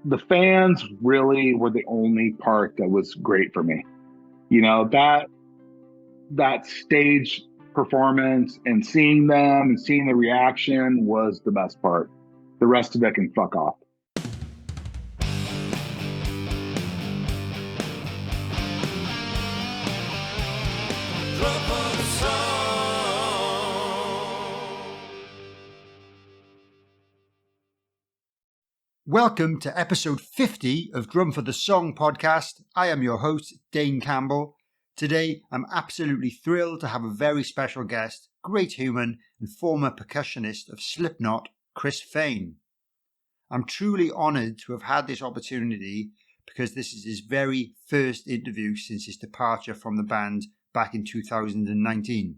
the fans really were the only part that was great for me. You know, that stage performance and seeing them and seeing the reaction was the best part. The rest of it can fuck off. Welcome to episode 50 of Drum for the Song podcast. I am your host, Dane Campbell. Today, I'm absolutely thrilled to have a very special guest, great human and former percussionist of Slipknot, Fehn. I'm truly honoured to have had this opportunity because this is his very first interview since his departure from the band back in 2019.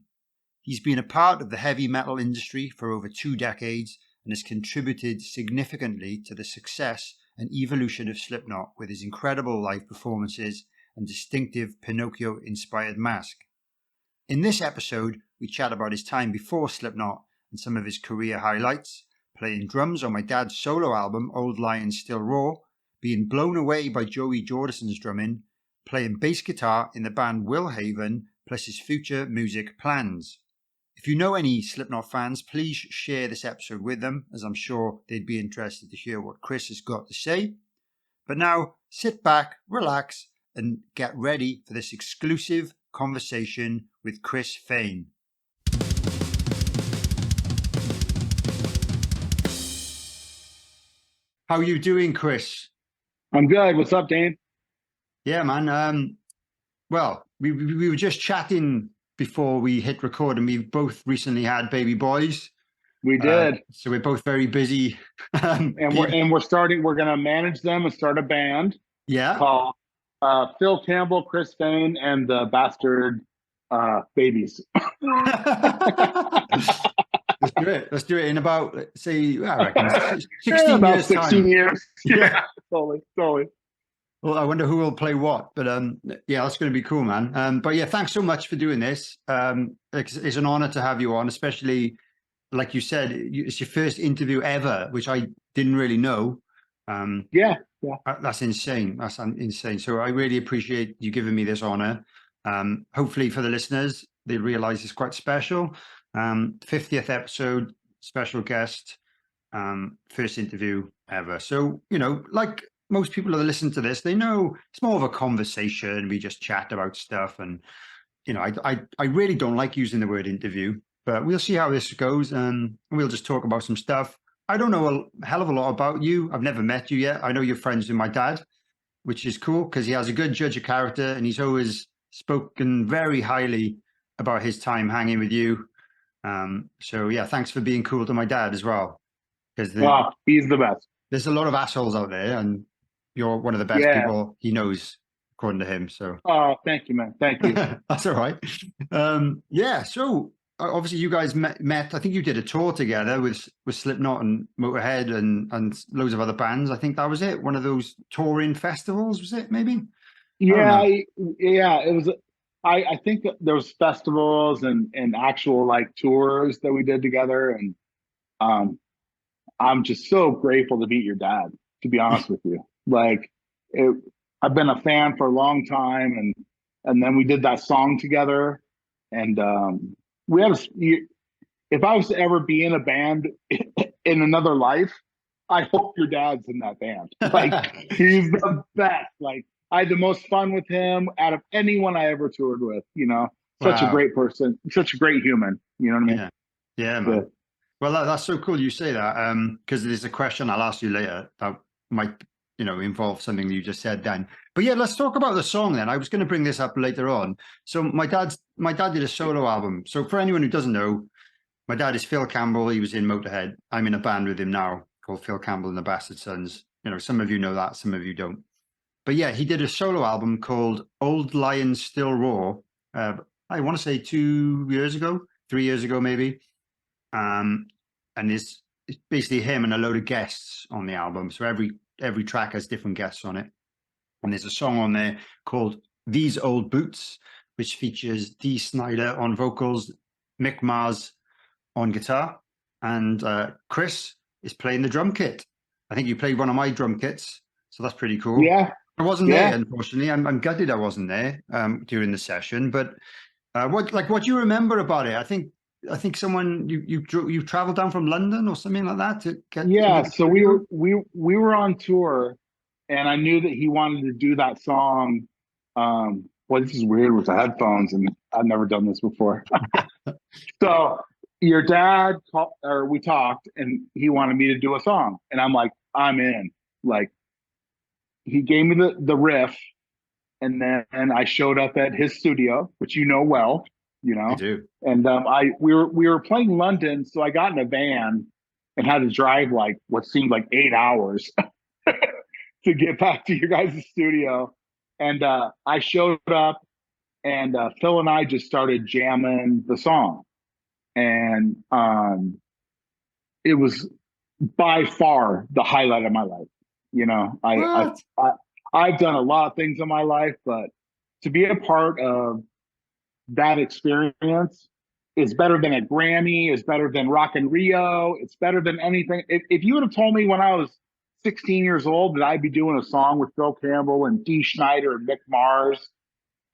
He's been a part of the heavy metal industry for over 2 decades and has contributed significantly to the success and evolution of Slipknot with his incredible live performances and distinctive Pinocchio-inspired mask. In this episode, we chat about his time before Slipknot and some of his career highlights, playing drums on my dad's solo album, Old Lion Still Raw, being blown away by Joey Jordison's drumming, playing bass guitar in the band Willhaven, plus his future music plans. If you know any Slipknot fans, please share this episode with them, as I'm sure they'd be interested to hear what Chris has got to say. But now, sit back, relax, and get ready for this exclusive conversation with Fehn. How are you doing, Chris? I'm good. What's up, Dane? Yeah, man. Well, we were just chatting before we hit record, and we've both recently had baby boys. We did. So we're both very busy. and we're going to manage them and start a band. Yeah. Called Phil Campbell, Fehn, and the Bastard Babies. Let's do it in about, say, I reckon 16 about years 16 time. years. Yeah, totally. Well, I wonder who will play what, but yeah, that's going to be cool, man. But yeah, thanks so much for doing this. It's an honor to have you on, especially, like you said, it's your first interview ever, which I didn't really know. Yeah. That's insane. That's insane. So I really appreciate you giving me this honor. Hopefully for the listeners, they realize it's quite special. 50th episode, special guest, first interview ever. So, you know, like most people that listen to this, they know it's more of a conversation. We just chat about stuff. And, you know, I really don't like using the word interview, but we'll see how this goes. And we'll just talk about some stuff. I don't know a hell of a lot about you. I've never met you yet. I know you're friends with my dad, which is cool because he has a good judge of character and he's always spoken very highly about his time hanging with you. So yeah, thanks for being cool to my dad as well. Because wow, he's the best. There's a lot of assholes out there, and you're one of the best people he knows, according to him. So thank you, man. Thank you. That's all right. Yeah, so obviously you guys met. I think you did a tour together with Slipknot and Motorhead and loads of other bands. I think that was it. One of those touring festivals, was it? Maybe. Yeah, it was. I think that there was festivals and actual like tours that we did together, and I'm just so grateful to meet your dad. To be honest with you, I've been a fan for a long time, and then we did that song together, and we had. If I was to ever be in a band in another life, I hope your dad's in that band. Like he's the best. Like I had the most fun with him out of anyone I ever toured with. You know, such a great person, such a great human. You know what I mean? Yeah, man. Yeah. Well, that's so cool you say that, because there's a question I'll ask you later that might, you know, involve something you just said then. But yeah, let's talk about the song then. I was going to bring this up later on. So my dad did a solo album. So for anyone who doesn't know, my dad is Phil Campbell. He was in Motorhead. I'm in a band with him now called Phil Campbell and the Bastard Sons. You know, some of you know that, some of you don't. But yeah, he did a solo album called Old Lion Still Raw. I want to say 3 years ago, maybe. And it's basically him and a load of guests on the album. So every track has different guests on it. And there's a song on there called These Old Boots, which features Dee Snider on vocals, Mick on guitar, and Chris is playing the drum kit. I think you played one of my drum kits. So that's pretty cool. Yeah. I wasn't Yeah. there, unfortunately. I'm gutted I wasn't there during the session. But what do you remember about it? I think someone you traveled down from London or something like that to get Yeah. to the So we studio? were on tour, and I knew that he wanted to do that song. Well, this is weird with the headphones, and I've never done this before. So your dad called, or we talked, and he wanted me to do a song, and I'm like, I'm in. Like, he gave me the riff, and then I showed up at his studio, which you know well, I do. and we were playing London, so I got in a van and had to drive like what seemed like 8 hours to get back to your guys' studio, and I showed up, and Phil and I just started jamming the song, and it was by far the highlight of my life. You know, What? I've done a lot of things in my life, but to be a part of that experience is better than a Grammy, is better than Rock in Rio, it's better than anything. If you would have told me when I was 16 years old that I'd be doing a song with Phil Campbell and Dee Snider and Mick Mars,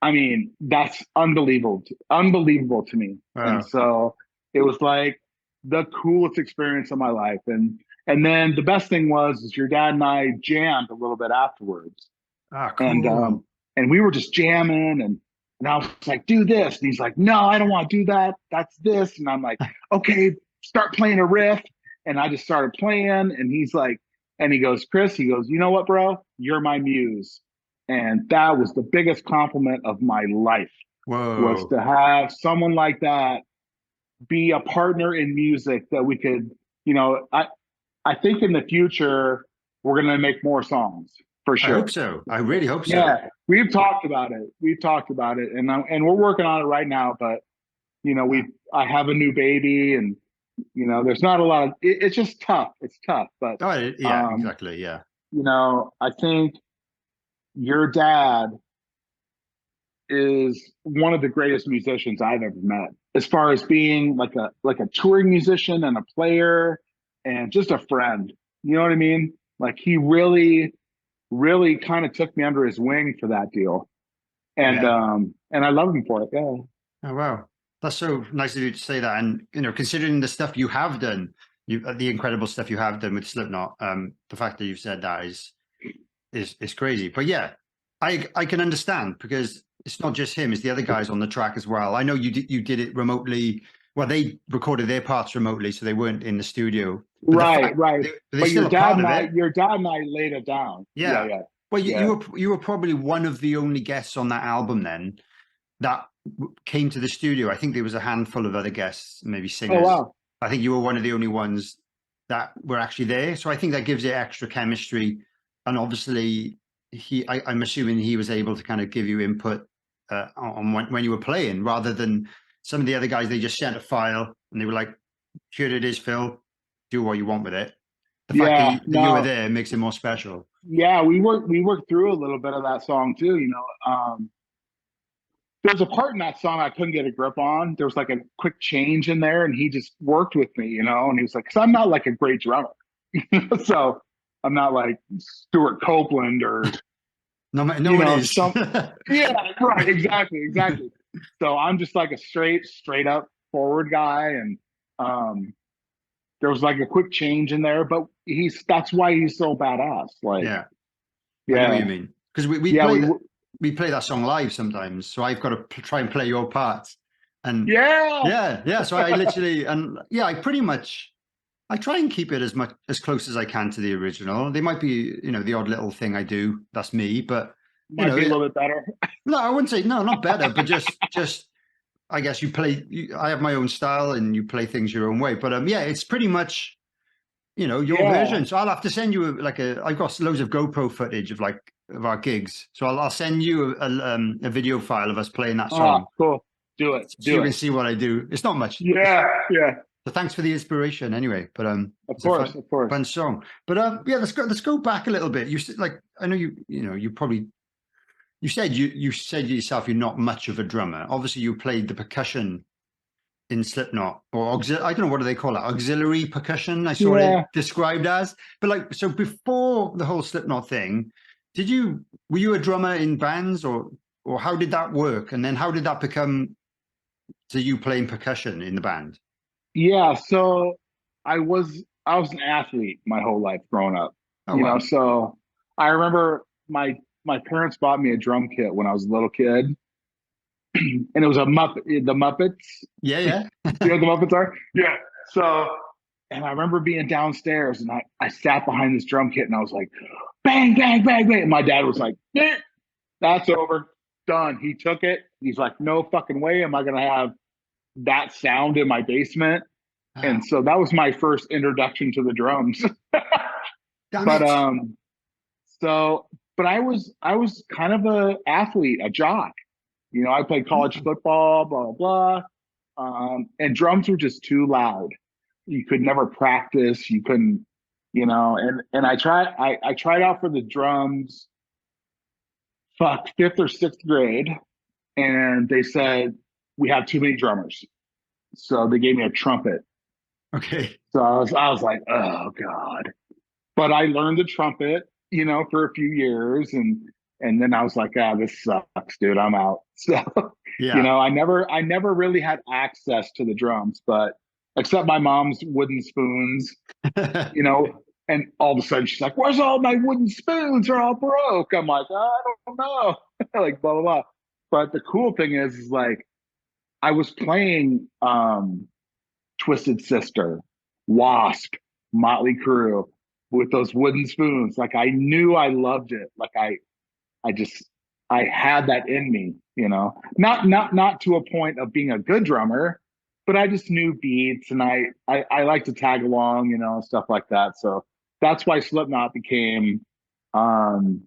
I mean, that's unbelievable to me. Wow. And so it was like the coolest experience of my life. And then the best thing is your dad and I jammed a little bit afterwards. Ah, cool. And we were just jamming, and I was like, do this. And he's like, no, I don't want to do that. That's this. And I'm like, okay, start playing a riff. And I just started playing, and he's like, and he goes, Chris, you know what, bro? You're my muse. And that was the biggest compliment of my life. Whoa. Was to have someone like that be a partner in music that we could, I think in the future we're going to make more songs for sure. I hope so. I really hope so. Yeah, we've talked about it, and we're working on it right now. But I have a new baby, and there's not a lot of. It's just tough. It's tough, but exactly. Yeah. I think your dad is one of the greatest musicians I've ever met, as far as being like a touring musician and a player and just a friend. You know what I mean? Like, he really, really kind of took me under his wing for that deal. And I love him for it. Yeah. Oh, wow. That's so nice of you to say that. And, considering the stuff you have done, the incredible stuff you have done with Slipknot, the fact that you've said that is crazy. But yeah, I can understand, because it's not just him, it's the other guys on the track as well. I know you did it remotely. Well, they recorded their parts remotely, so they weren't in the studio. Right. But your dad and I laid it down. Yeah. Well, you were probably one of the only guests on that album then that came to the studio. I think there was a handful of other guests, maybe singers. Oh, wow. I think you were one of the only ones that were actually there. So I think that gives it extra chemistry. And obviously, I'm assuming he was able to kind of give you input on when you were playing, rather than some of the other guys. They just sent a file and they were like, here it is, Phil, do what you want with it. The fact that you were there makes it more special. Yeah, we worked through a little bit of that song too. There's a part in that song I couldn't get a grip on. There was like a quick change in there, and he just worked with me, and he was like, because I'm not like a great drummer, so I'm not like Stuart Copeland or no one is. Yeah, right, exactly. So I'm just like a straight up forward guy, and there was like a quick change in there, but that's why he's so badass. Like, I know what you mean, because we play that song live sometimes, so I've got to try and play your parts, and so I literally I try and keep it as close as I can to the original. There might be the odd little thing I do that's me, but might be a little bit better. No, I wouldn't say not better, but just I guess I have my own style, and you play things your own way. But it's pretty much your version. So I'll have to send you I've got loads of GoPro footage of our gigs. So I'll send you a video file of us playing that song. Oh, cool. Do it. So you can see what I do. It's not much. Yeah. So thanks for the inspiration anyway. But of course. Fun song. But let's go back a little bit. You said, I know you probably. You said yourself you're not much of a drummer. Obviously, you played the percussion in Slipknot, or I don't know, what do they call it? Auxiliary percussion, I saw Yeah. it described as. But like, so before the whole Slipknot thing, were you a drummer in bands, or how did that work? And then how did that become to you playing percussion in the band? Yeah. So I was an athlete my whole life growing up. Oh, wow. So I remember my parents bought me a drum kit when I was a little kid, and it was the Muppets. Yeah, yeah. You know what the Muppets are? Yeah. So, and I remember being downstairs, and I sat behind this drum kit, and I was like, bang, bang, bang, bang. And my dad was like, eh, that's over, done. He took it. He's like, no fucking way am I gonna have that sound in my basement. And so that was my first introduction to the drums. Damn But it. but I was kind of a athlete, a jock. I played college football, blah blah blah. And drums were just too loud. You could never practice. You couldn't, and I tried out for the drums, fuck, fifth or sixth grade, and they said we have too many drummers. So they gave me a trumpet. Okay. So I was like, oh God. But I learned the trumpet, for a few years, and then I was like, this sucks, dude. I'm out. So, Yeah. I never really had access to the drums, but except my mom's wooden spoons, and all of a sudden she's like, where's all my wooden spoons? They're all broke. I'm like, I don't know. Like blah blah blah. But the cool thing is like I was playing Twisted Sister, Wasp, Motley Crue with those wooden spoons. Like I knew I loved it. Like I had that in me, Not to a point of being a good drummer, but I just knew beats, and I like to tag along, stuff like that. So that's why Slipknot became um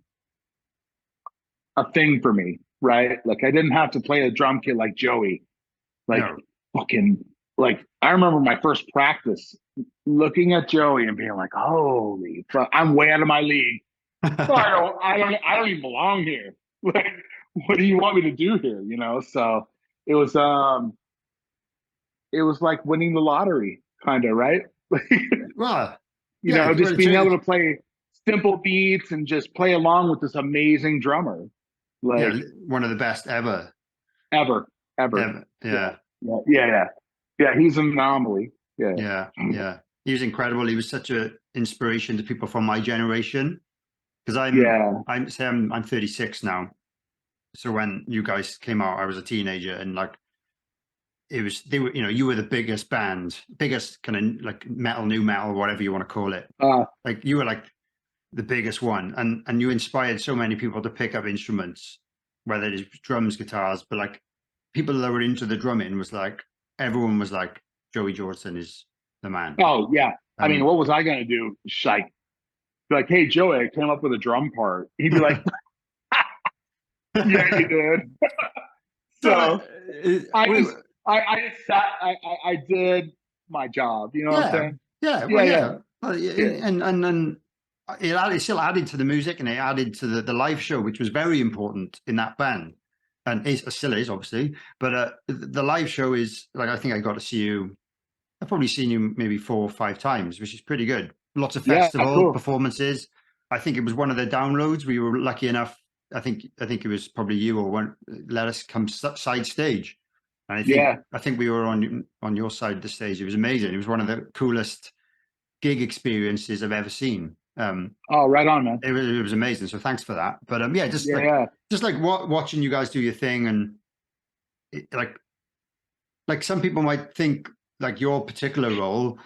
a thing for me, right? Like I didn't have to play a drum kit like Joey. Like No. fucking like I remember my first practice looking at Joey and being like, holy fuck, I'm way out of my league. Well, I don't even belong here. Like, what do you want me to do here? So it was um it was like winning the lottery, kind of, right? Well, yeah. Just being able to play simple beats and just play along with this amazing drummer. Like one of the best ever. ever. Yeah. Yeah, he's an anomaly. Yeah. He was incredible. He was such an inspiration to people from my generation. Because I'm 36 now. So when you guys came out, I was a teenager, and like you were the biggest band, biggest kind of like new metal, whatever you want to call it. Like you were like the biggest one, and you inspired so many people to pick up instruments, whether it's drums, guitars, but like people that were into the drumming was like everyone was like Joey Jordison is the man. Oh yeah, I mean, what was I gonna do? Like, hey Joey, I came up with a drum part. He'd be like, yeah, you did. So I did my job. You know what I'm saying? Yeah. And it still added to the music, and it added to the live show, which was very important in that band, and it still is, obviously. But the live show is like, I think I got to see you. I've probably seen you maybe 4 or 5 times, which is pretty good. Lots of festival performances. I think it was one of the downloads. We were lucky enough. I think it was probably you or one let us come side stage, and I think we were on your side of the stage. It was amazing. It was one of the coolest gig experiences I've ever seen. Oh, right on, man. It was amazing. So thanks for that. But just like watching you guys do your thing, and like some people might think like your particular role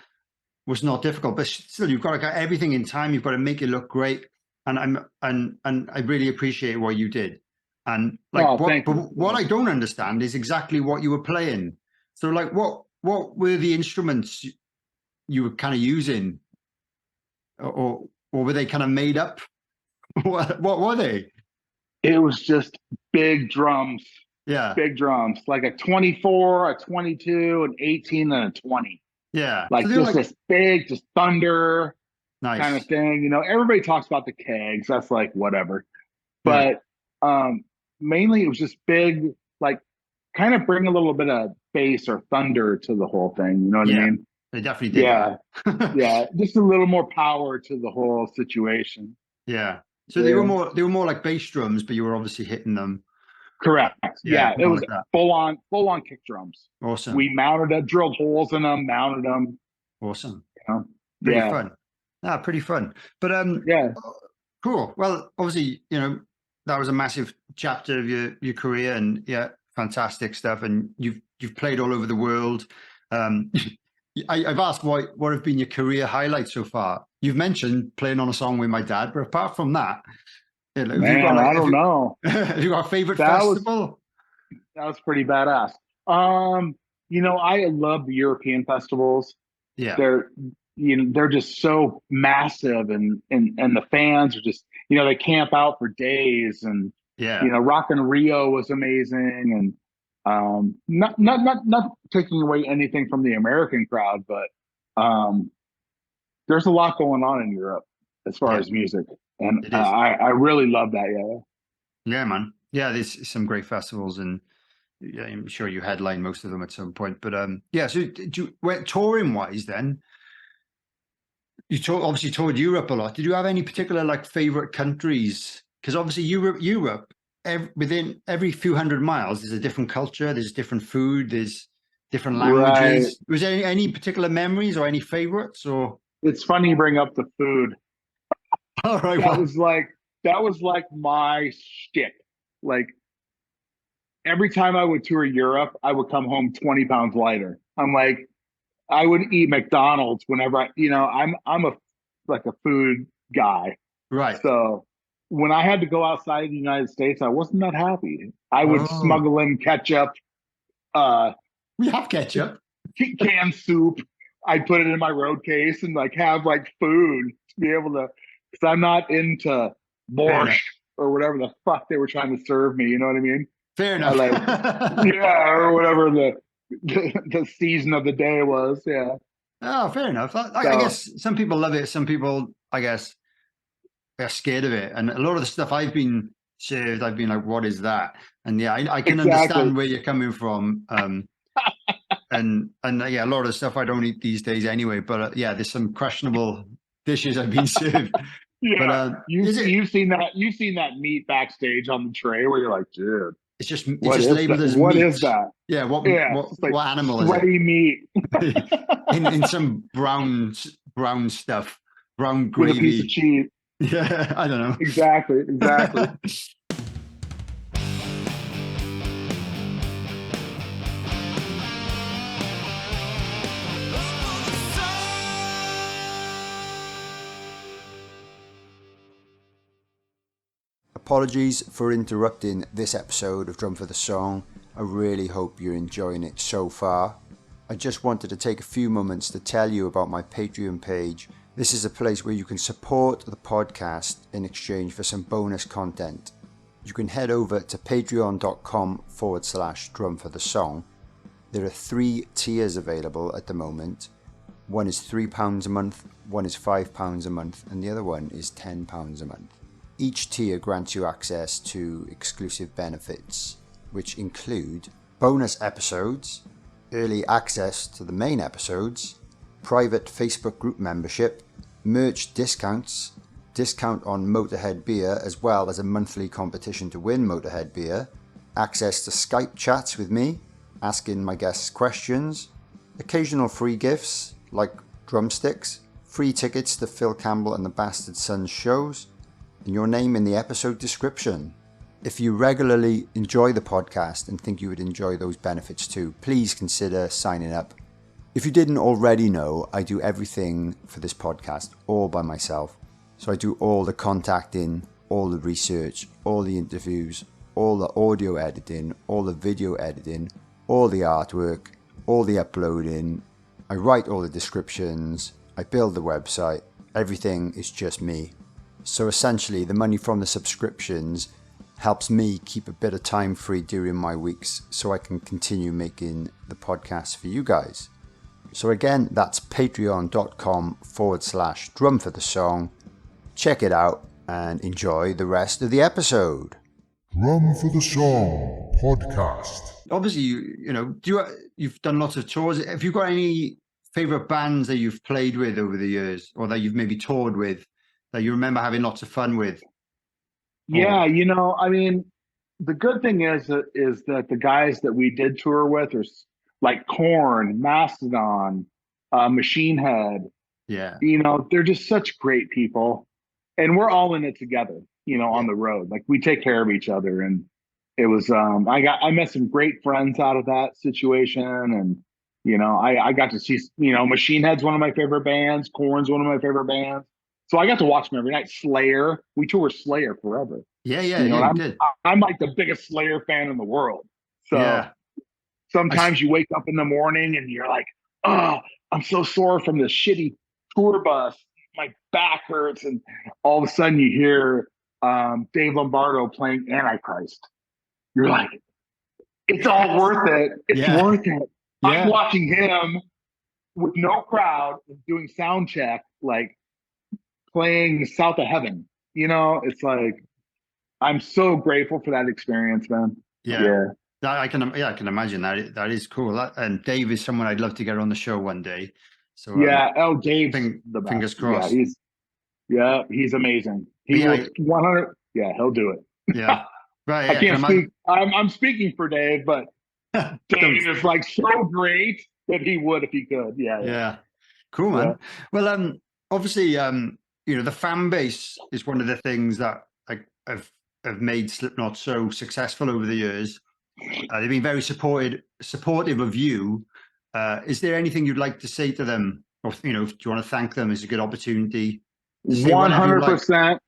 was not difficult, but still you've got to get everything in time. You've got to make it look great. And I really appreciate what you did. And like what I don't understand is exactly what you were playing. So like what were the instruments you were kind of using, or were they kind of made up? What were they? It was just big drums. Yeah. Big drums. Like a 24, a 22, an 18, and a 20. Yeah. Like so this big, just thunder kind of thing. Everybody talks about the kegs. That's like whatever. But mainly it was just big, like kind of bring a little bit of bass or thunder to the whole thing. You know what I mean? They definitely did. Yeah. That. Yeah. Just a little more power to the whole situation. Yeah. So they were more like bass drums, but you were obviously hitting them. Correct. Yeah. It was like full on kick drums. Awesome. We drilled holes in them, mounted them. Awesome. You know? Pretty fun. Pretty fun. But yeah. Cool. Well, obviously, that was a massive chapter of your career, and fantastic stuff. And you've played all over the world. I've asked what have been your career highlights so far. You've mentioned playing on a song with my dad, but apart from that, I don't know. Have you got a favorite festival? That was pretty badass. I love the European festivals. Yeah. They're just so massive, and the fans are just, they camp out for days, and Rock in Rio was amazing, and not taking away anything from the American crowd, but there's a lot going on in Europe as far as music, and I really love that. Yeah, man. Yeah, there's some great festivals, and I'm sure you headline most of them at some point. But so touring wise, then you obviously toured Europe a lot. Did you have any particular favorite countries? Because obviously Europe, within every few hundred miles, there's a different culture, there's different food, there's different languages. Right. Was there any particular memories or any favorites? Or it's funny you bring up the food. All right, that was like my shtick. Like, every time I would tour Europe, I would come home 20 pounds lighter. I'm like, I would eat McDonald's whenever I'm a food guy. Right. So when I had to go outside the United States, I wasn't that happy. I would smuggle in ketchup. We have ketchup. Canned soup. I'd put it in my road case and have food to be able to, because I'm not into borscht or whatever the fuck they were trying to serve me. You know what I mean? Fair enough. Or whatever the season of the day was. Yeah. Oh, fair enough. I guess some people love it. Some people, I guess, are scared of it. And a lot of the stuff I've been served, I've been like, what is that? And I can understand where you're coming from. And a lot of the stuff I don't eat these days anyway. But there's some questionable dishes I've been served. Yeah. But, you've seen that meat backstage on the tray where you're like, dude. It's just labeled as meat. What is that? Yeah, what animal is it? Sweaty meat. in some brown stuff, brown gravy. With a piece of cheese. Yeah, I don't know. Exactly. Apologies for interrupting this episode of Drum for the Song. I really hope you're enjoying it so far. I just wanted to take a few moments to tell you about my Patreon page. This is a place where you can support the podcast in exchange for some bonus content. You can head over to patreon.com/Drum for the Song. There are 3 tiers available at the moment. One is £3 a month, one is £5 a month, and the other one is £10 a month. Each tier grants you access to exclusive benefits, which include bonus episodes, early access to the main episodes, private Facebook group membership, merch discounts, discount on Motorhead beer as well as a monthly competition to win Motorhead beer, access to Skype chats with me, asking my guests questions, occasional free gifts like drumsticks, free tickets to Phil Campbell and the Bastard Sons shows, and your name in the episode description. If you regularly enjoy the podcast and think you would enjoy those benefits too, please consider signing up. If you didn't already know, I do everything for this podcast all by myself. So I do all the contacting, all the research, all the interviews, all the audio editing, all the video editing, all the artwork, all the uploading. I write all the descriptions, I build the website. Everything is just me. So essentially, the money from the subscriptions helps me keep a bit of time free during my weeks so I can continue making the podcast for you guys. So again, that's patreon.com/Drum for the Song. Check it out and enjoy the rest of the episode. Drum for the Song. podcast. Obviously, you've done lots of tours. Have you got any favorite bands that you've played with over the years, or that you've maybe toured with, that you remember having lots of fun with? Yeah, I mean, the good thing is that the guys that we did tour with are like Korn, Mastodon, Machine Head. Yeah. They're just such great people, and we're all in it together. On the road, like we take care of each other, and it was. I met some great friends out of that situation, and I got to see. Machine Head's one of my favorite bands. Korn's one of my favorite bands. So I got to watch them every night. Slayer, we toured Slayer forever. Yeah, I'm, you did. I'm like the biggest Slayer fan in the world. So Yeah. sometimes you wake up in the morning and you're like, oh, I'm so sore from this shitty tour bus. My back hurts. And all of a sudden you hear Dave Lombardo playing Antichrist. You're like, it's all worth it. It's worth it. Yeah. I'm watching him with no crowd doing sound check, like playing South of Heaven. It's like, I'm so grateful for that experience, man. Yeah. I can imagine that is cool. And Dave is someone I'd love to get on the show one day. So Dave's the best. Fingers crossed. He's amazing. He will 100. Yeah, he'll do it. Yeah, right. I can't speak. I'm speaking for Dave, but Dave is like so great that he would if he could. Yeah. Cool, man. Yeah. Well, obviously, the fan base is one of the things that have made Slipknot so successful over the years. They've been very supportive of you. Is there anything you'd like to say to them, or do you want to thank them? It's a good opportunity. 100%.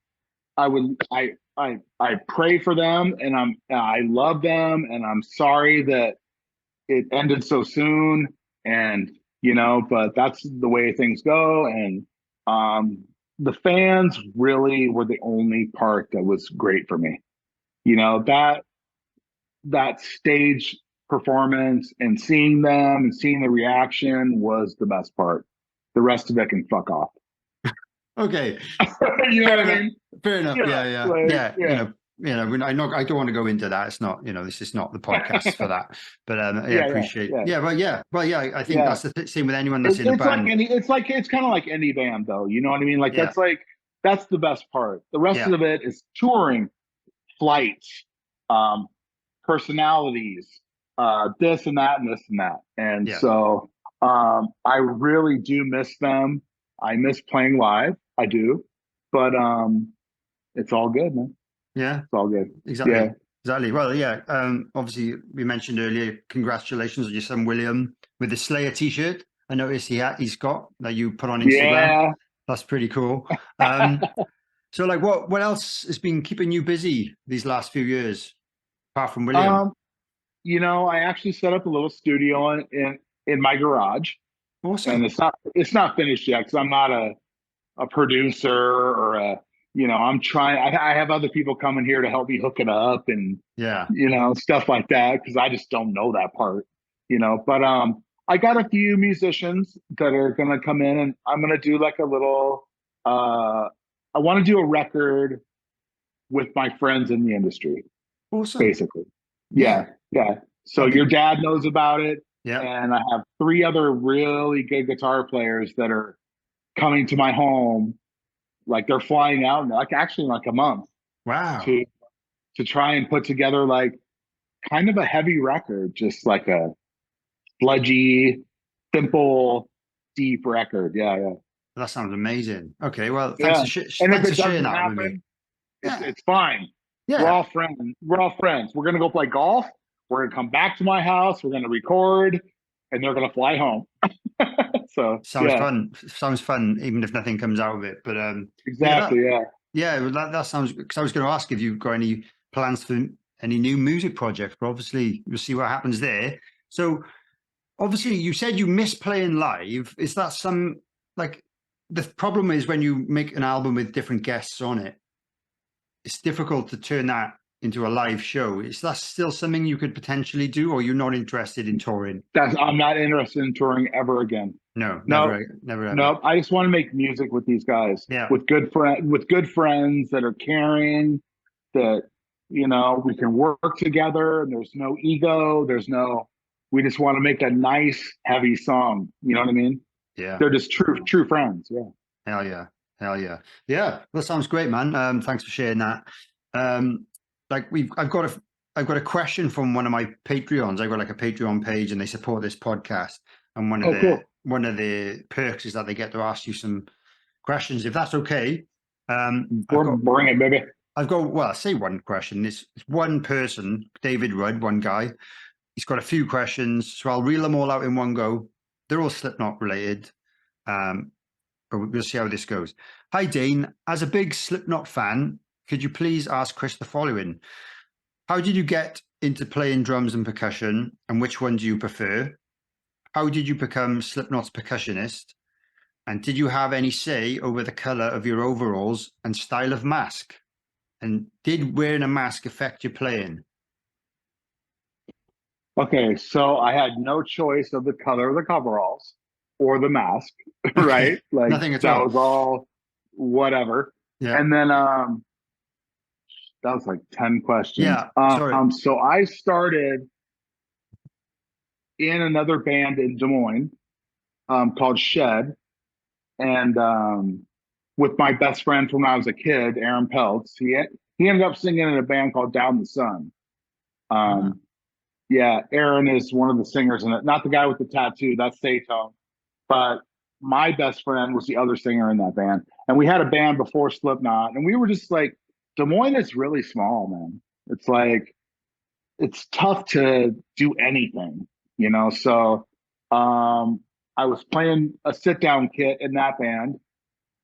I pray for them, and I love them, and I'm sorry that it ended so soon, and but that's the way things go. And the fans really were the only part that was great for me. That stage performance and seeing them and seeing the reaction was the best part. The rest of it can fuck off. Okay. What I mean? Fair enough. Yeah. I don't want to go into that. It's not, this is not the podcast for that. But I appreciate. I think that's the same with anyone that's in a band. It's kind of like any band, though. You know what I mean? Like that's the best part. The rest of it is touring, flights, personalities, this and that and this and that. And so I really do miss them. I miss playing live. I do, but it's all good, man. Yeah, it's all good. Exactly. Yeah. Exactly. Well, obviously we mentioned earlier, congratulations on your son William with the Slayer t-shirt. I noticed he's got that you put on Instagram. Yeah. That's pretty cool. So what else has been keeping you busy these last few years apart from William? I actually set up a little studio in my garage. Awesome. And it's not finished yet because I'm not a producer or I'm trying. I have other people coming here to help me hook it up and stuff like that because I just don't know that part. But I got a few musicians that are gonna come in, and I'm gonna do like a little. I want to do a record with my friends in the industry. Awesome. Basically, yeah. So your dad knows about it. Yeah. And I have 3 other really good guitar players that are coming to my home. Like they're flying out in actually a month. Wow. To try and put together like kind of a heavy record, just like a sludgy, simple, deep record. Yeah. That sounds amazing. Okay, well, thanks for sharing that with me. It's fine. Yeah. We're all friends. We're gonna go play golf. We're going to come back to my house. We're going to record, and they're going to fly home. So sounds fun. Sounds fun, even if nothing comes out of it. But exactly, that sounds. Because I was going to ask if you've got any plans for any new music projects, but obviously we'll see what happens there. So obviously, you said you miss playing live. Is that the problem is when you make an album with different guests on it, it's difficult to turn that into a live show. Is that still something you could potentially do, or you're not interested in touring? I'm not interested in touring ever again. No, never ever. No, I just want to make music with these guys. Yeah. With good friends that are caring, that we can work together and there's no ego. We just want to make a nice, heavy song. You know what I mean? Yeah. They're just true friends. Yeah. Hell yeah. Hell yeah. Yeah. That sounds great, man. Thanks for sharing that. I've got a question from one of my Patreons. I've got like a Patreon page and they support this podcast. And Cool. one of the perks is that they get to ask you some questions, if that's okay. Bring it, baby. I say one question. It's one person, David Rudd, one guy. He's got a few questions, so I'll reel them all out in one go. They're all Slipknot related, but we'll see how this goes. Hi, Dane. As a big Slipknot fan, could you please ask Chris the following? How did you get into playing drums and percussion, and which one do you prefer? How did you become Slipknot's percussionist? And did you have any say over the color of your overalls and style of mask? And did wearing a mask affect your playing? Okay, so I had no choice of the color of the coveralls or the mask, right? Like Nothing at that all. was all whatever. Yeah. And then that was like 10 questions. Yeah. Sorry. So I started in another band in Des Moines called Shed, and with my best friend from when I was a kid, Aaron Peltz. He ended up singing in a band called Down the Sun. Yeah, Aaron is one of the singers in it. Not the guy with the tattoo, that's Satone. But my best friend was the other singer in that band. And we had a band before Slipknot. And we were just like, Des Moines is really small, man. It's like, it's tough to do anything, So I was playing a sit down kit in that band.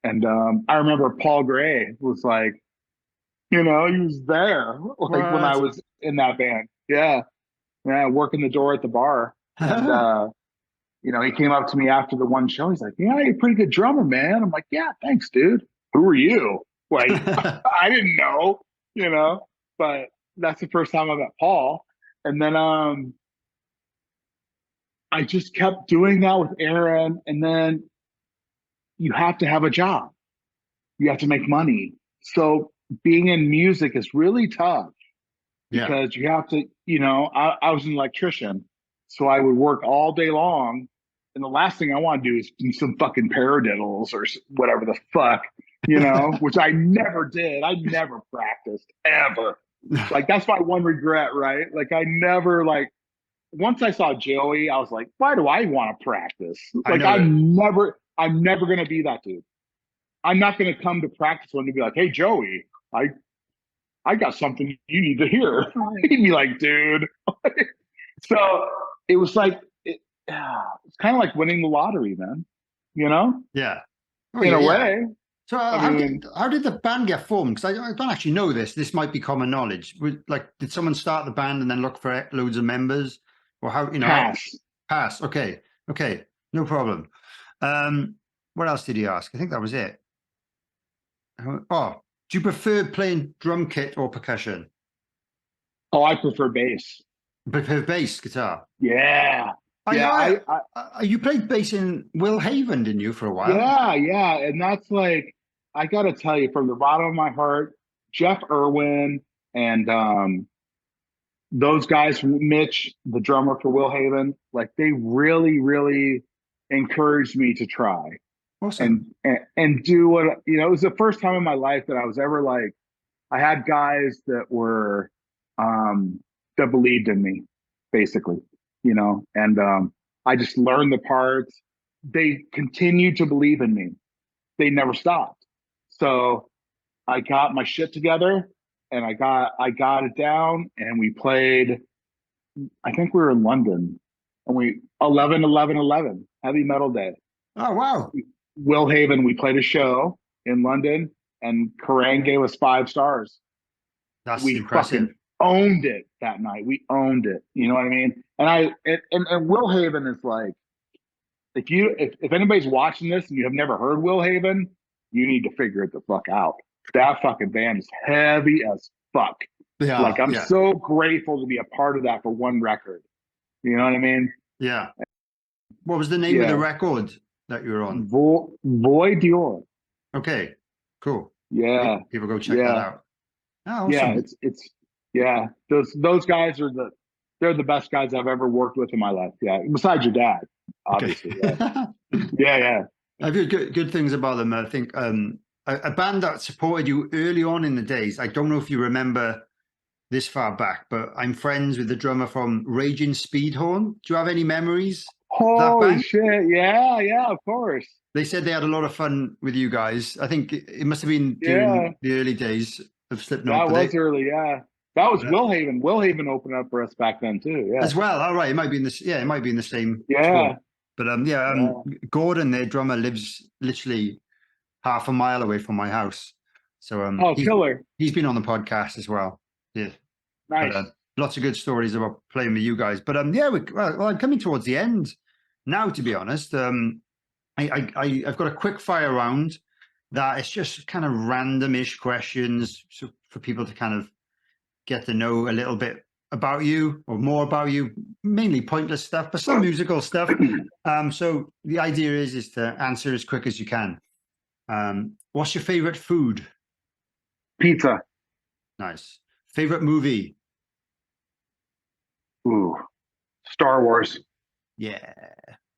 And I remember Paul Gray was like, he was there like when I was in that band. Yeah. Yeah, working the door at the bar. And, he came up to me after the one show. He's like, yeah, you're a pretty good drummer, man. I'm like, yeah, thanks, dude. Who are you? Like, I didn't know, but that's the first time I met Paul. And then I just kept doing that with Aaron. And then you have to have a job. You have to make money. So being in music is really tough. Because you have to, I was an electrician, so I would work all day long. And the last thing I want to do is do some fucking paradiddles or whatever the fuck, which I never did. I never practiced ever. Like, that's my one regret, right? Like, I never, once I saw Joey, I was like, why do I want to practice? Like, I'm never going to be that dude. I'm not going to come to practice one to be like, hey, Joey, I got something you need to hear. He'd be like, dude. So it was like, it's kind of like winning the lottery, man. Yeah. In a way. So how did the band get formed? Because I don't actually know this. This might be common knowledge. Did someone start the band and then look for loads of members? Or how, Pass. Okay. No problem. What else did he ask? I think that was it. Do you prefer playing drum kit or percussion? Oh, I prefer bass. Prefer bass guitar? Yeah. You played bass in Will Haven, didn't you, for a while? Yeah. And that's like, I got to tell you, from the bottom of my heart, Jeff Irwin and those guys, Mitch, the drummer for Will Haven, like, they really, really encouraged me to try. Awesome. And do what, it was the first time in my life that I was ever like, I had guys that were, that believed in me, basically, and I just learned the parts. They continued to believe in me. They never stopped. So I got my shit together and I got it down, and we played, I think we were in London, and we 11/11/11 heavy metal day. Oh, wow. Will Haven, we played a show in London, and Kerrang gave us 5 stars. That's we impressive. Fucking owned it that night. We owned it. You know what I mean? And Will Haven is like, if anybody's watching this and you have never heard Will Haven, you need to figure it the fuck out. That fucking band is heavy as fuck. Yeah, like, I'm so grateful to be a part of that for one record. You know what I mean? Yeah. What was the name of the record that you were on? Voy Dior. Okay, cool. Yeah. People go check that out. Oh, awesome. Yeah, Yeah, those guys they're the best guys I've ever worked with in my life. Yeah, besides your dad, Okay. obviously. Yeah, yeah. I've heard good things about them. I think a band that supported you early on in the days. I don't know if you remember this far back, but I'm friends with the drummer from Raging Speedhorn. Do you have any memories of that Holy band? shit! Yeah, of course. They said they had a lot of fun with you guys. I think it must have been Yeah, during the early days of Slipknot, that but was early. Yeah, that was uh, Willhaven. Willhaven opened up for us back then too. Yeah, as well. All right, it might be in this. Yeah, it might be in the same tour. yeah, But yeah. Gordon, their drummer, lives literally half a mile away from my house. So Oh, killer! he's been on the podcast as well. Yeah, but Nice. lots of good stories about playing with you guys. But yeah, well, I'm coming towards the end now. To be honest, I've got a quick fire round that it's just kind of randomish questions so for people to kind of get to know a little bit about you or more about you, mainly pointless stuff, but some musical stuff. So the idea is to answer as quick as you can. What's your favorite food? Pizza. Nice. Favorite movie? Ooh, Star Wars. Yeah.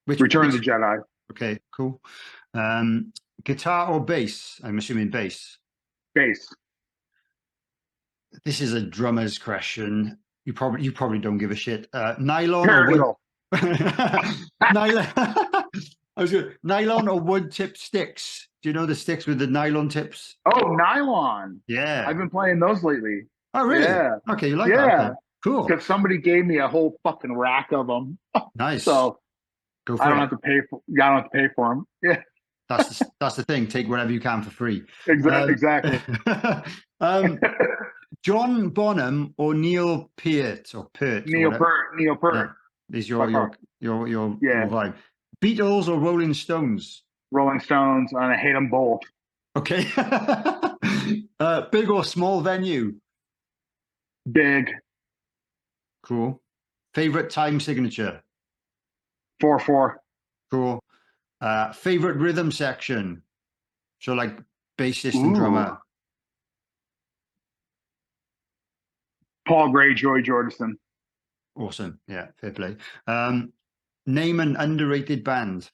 Return of the Jedi. Okay, cool. Guitar or bass? I'm assuming bass. Bass. This is a drummer's question. You probably don't give a shit. Nylon or Paradiddle. wood? Nylon. I was good. Nylon or wood tip sticks? Do you know the sticks with the nylon tips? Oh, nylon. Yeah. I've been playing those lately. Oh, really? Yeah. Okay, you like that? Yeah. Okay. Cool. Because somebody gave me a whole fucking rack of them. Nice. So go for I don't it. have to pay for. I don't have to pay for them. Yeah. That's the thing. Take whatever you can for free. Exactly. John Bonham or Neil Peart or Peart? Neil Peart. Yeah, is your vibe. Beatles or Rolling Stones? Rolling Stones, and I hate them both. Okay. Big or small venue? Big. Cool. Favorite time signature? 4/4. Cool. Favorite rhythm section? So like bassist and drummer. Paul Gray, Joey Jordison. Awesome. Yeah, fair play. Name an underrated band.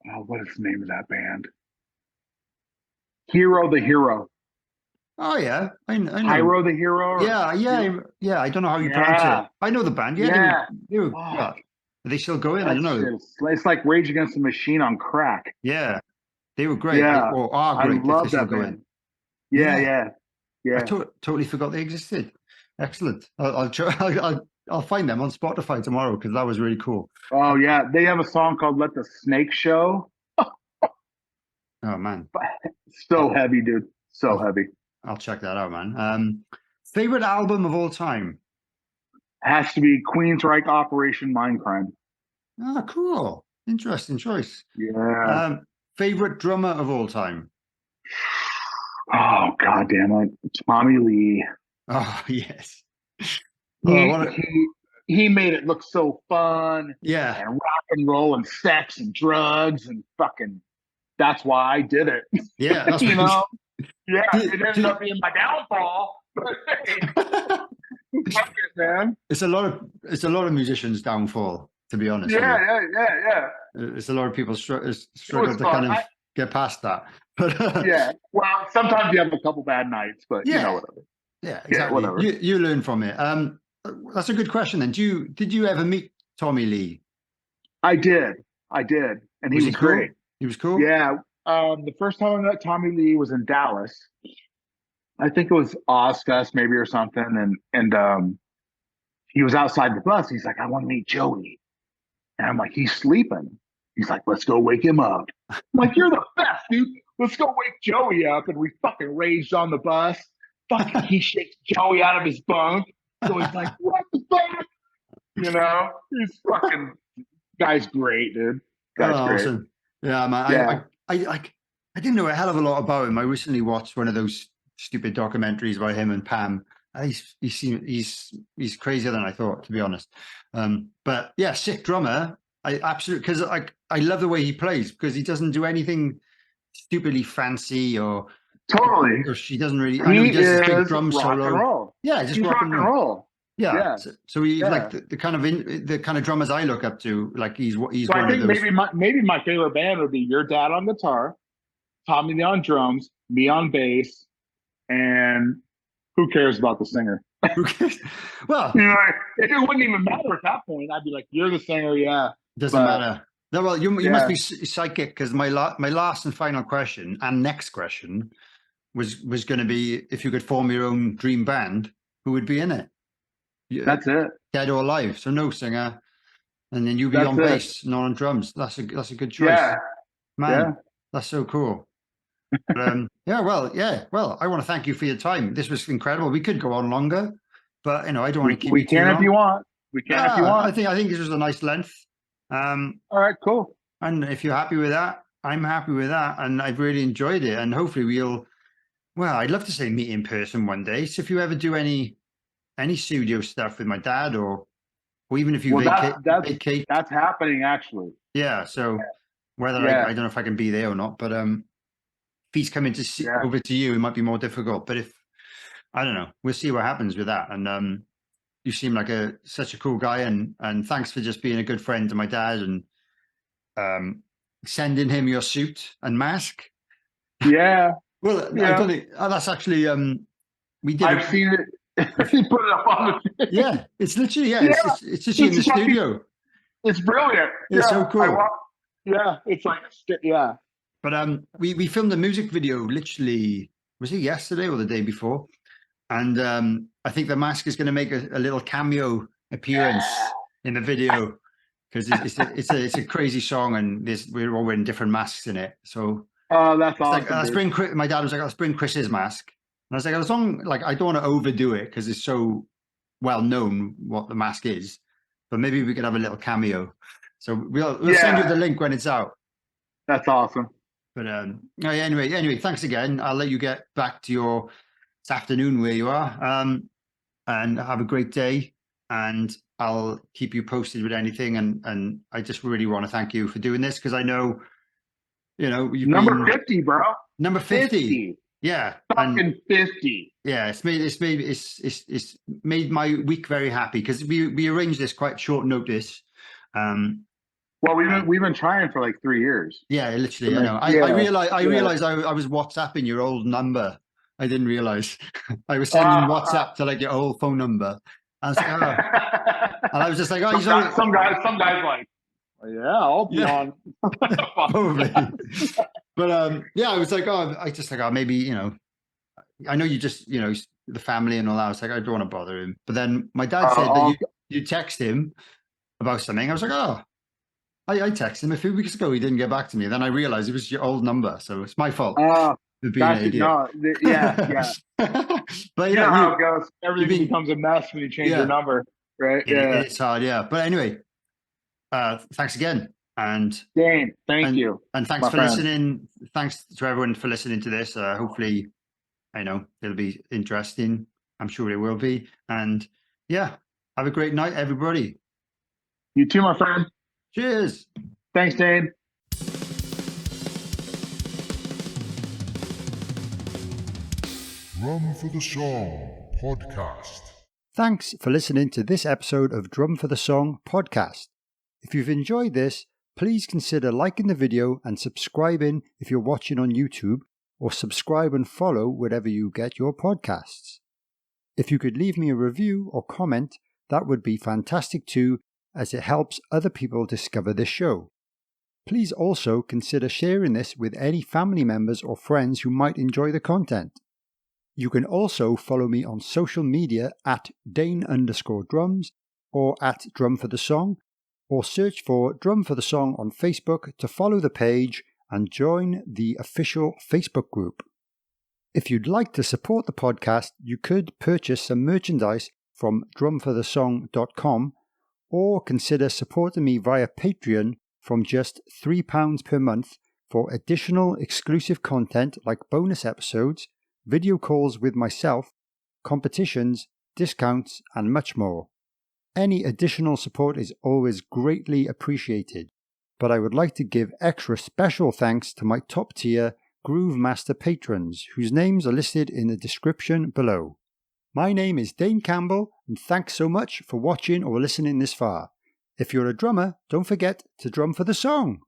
Oh, what is the name of that band? Hero the Hero. Oh yeah, I know. Hyro the Hero. Yeah. I don't know how you pronounce it. I know the band. Yeah, they were. Are they still going? I don't know. It's like Rage Against the Machine on crack. Yeah, they were great. Yeah, or are great. I love that band. Yeah. I totally forgot they existed. Excellent. I'll find them on Spotify tomorrow because that was really cool. Oh yeah, they have a song called "Let the Snake Show." Oh man, so heavy, dude. So heavy. I'll check that out, man. Favorite album of all time? Has to be Queensryche Operation Mindcrime. Ah, cool. Interesting choice. Yeah. Favorite drummer of all time? Oh, God damn it. Tommy Lee. Oh, yes. He made it look so fun. Yeah. And rock and roll and sex and drugs and fucking, that's why I did it. Yeah. That's you know? Yeah, it ended up being my downfall. Fuck it, man. It's a lot of musicians' downfall, to be honest. Yeah. It's a lot of people struggle to kind of get past that. But yeah, well, sometimes you have a couple bad nights, but you know, whatever. Yeah, exactly. Whatever. You learn from it. That's a good question. Then, did you ever meet Tommy Lee? I did, and he was cool? great. He was cool. Yeah. The first time I met Tommy Lee was in Dallas. I think it was Ozfest maybe or something, and he was outside the bus. He's like, "I want to meet Joey," and I'm like, "He's sleeping." He's like, "Let's go wake him up." I'm like, "You're the best, dude. Let's go wake Joey up." And we fucking raged on the bus. Fucking, he shakes Joey out of his bunk. So he's like, "What the fuck?" You know, he's fucking guy's great, dude. Guy's great. Awesome. Yeah, man. Yeah. I didn't know a hell of a lot about him. I recently watched one of those stupid documentaries about him and Pam. He's crazier than I thought, to be honest. But yeah, sick drummer. I absolutely, because I love the way he plays because he doesn't do anything stupidly fancy or Totally. Or she doesn't really. I know he does this big drum rock solo. and roll. Yeah, just He's rock and roll. Yeah. Yeah. So he's like the kind of drummers I look up to. Like he's So one I think of those. maybe my favorite band would be your dad on guitar, Tommy on drums, me on bass, and who cares about the singer? Well, you know, it wouldn't even matter at that point. I'd be like, "You're the singer, yeah." Doesn't matter. No, well, you must be psychic because my last and final question and next question was going to be if you could form your own dream band, who would be in it? That's it. Dead or alive, so no singer, and then you be on bass, not on drums. That's a good choice. Yeah, man, that's so cool. But, well, I want to thank you for your time. This was incredible. We could go on longer, but I don't want to keep you too long. We can if you want. We can if you want. I think this was a nice length. All right, cool. And if you're happy with that, I'm happy with that, and I've really enjoyed it. And hopefully we'll. Well, I'd love to say meet in person one day. So if you ever do any studio stuff with my dad, or even if you vacate, that's happening actually. Yeah. So whether I don't know if I can be there or not, but if he's coming to over to you, it might be more difficult. But if I don't know, we'll see what happens with that. And you seem like such a cool guy, and thanks for just being a good friend to my dad and sending him your suit and mask. Yeah. Well, I don't think that's actually we did. I've seen it. He put it up on the. Yeah, it's literally it's just in the studio. It's brilliant. It's so cool. It's like But we filmed a music video literally, was it yesterday or the day before? And I think the mask is going to make a little cameo appearance in the video because it's a crazy song and we're all wearing different masks in it. So that's awesome. Like, my dad was like, let's bring Chris's mask. And I was like, as long like I don't want to overdo it because it's so well known what the mask is, but maybe we could have a little cameo. So we'll send you the link when it's out. That's awesome. But anyway, thanks again. I'll let you get back to this afternoon where you are, and have a great day. And I'll keep you posted with anything. And I just really want to thank you for doing this because I know, you've number 50, bro. Number 50. Yeah, fucking 50. Yeah, it's made my week very happy because we arranged this quite short notice. Well, we've been trying for like 3 years. Yeah, literally. I know. I realized I was WhatsApping your old number. I didn't realize I was sending WhatsApp to like your old phone number. I was like, and I was just like, some guys like, I'll be on. Probably. But I was like, maybe I know you just the family and all that. I was like, I don't want to bother him. But then my dad said that you text him about something. I was like, I texted him a few weeks ago. He didn't get back to me. Then I realized it was your old number, so it's my fault for being an idiot. But how it goes. Everything becomes a mess when you change your number, right? It's hard, But anyway, thanks again. And Dane, thank you. And thanks for listening. Thanks to everyone for listening to this. Hopefully, it'll be interesting. I'm sure it will be. And have a great night, everybody. You too, my friend. Cheers. Thanks, Dane. Drum for the Song podcast. Thanks for listening to this episode of Drum for the Song podcast. If you've enjoyed this, please consider liking the video and subscribing if you're watching on YouTube, or subscribe and follow wherever you get your podcasts. If you could leave me a review or comment, that would be fantastic too, as it helps other people discover this show. Please also consider sharing this with any family members or friends who might enjoy the content. You can also follow me on social media at Dane_drums or at Drum for the Song, or search for Drum for the Song on Facebook to follow the page and join the official Facebook group. If you'd like to support the podcast, you could purchase some merchandise from drumforthesong.com, or consider supporting me via Patreon from just £3 per month for additional exclusive content like bonus episodes, video calls with myself, competitions, discounts, and much more. Any additional support is always greatly appreciated, but I would like to give extra special thanks to my top tier Groove Master patrons, whose names are listed in the description below. My name is Dane Campbell, and thanks so much for watching or listening this far. If you're a drummer, don't forget to drum for the song.